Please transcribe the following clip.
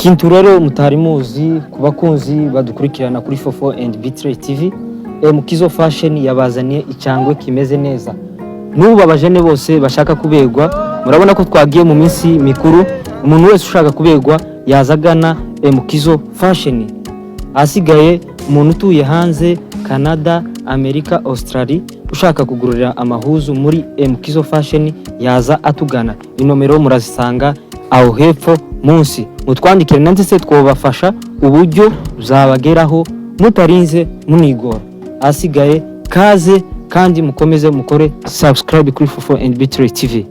ikintu rero Mutarimuzi ku bakunzi badukurikirana kuri Fofo and B-TREY TV, Kizzo fashion yabazaniye icangwe kimeze neza. Nubu abajene bose bashaka kubegwa, murabona ko twagiye mu minsi mikuru, umuntu wese ushaka kubegwa yazagana Kizzo fashion. Asigaye umuntu utuye hanze Canada, Amerika, Australia ushaka kugurira amahuzu muri Kizzo fashion yaza atugana. Inomero murazisanga aho hepfo munsi. Mutwandikire nanze se twobafasha uburyo zabageraho mutarinze munigora. Asigaye kaze kandi mukomeze mukore subscribe kuri Fofo and B-TREY TV.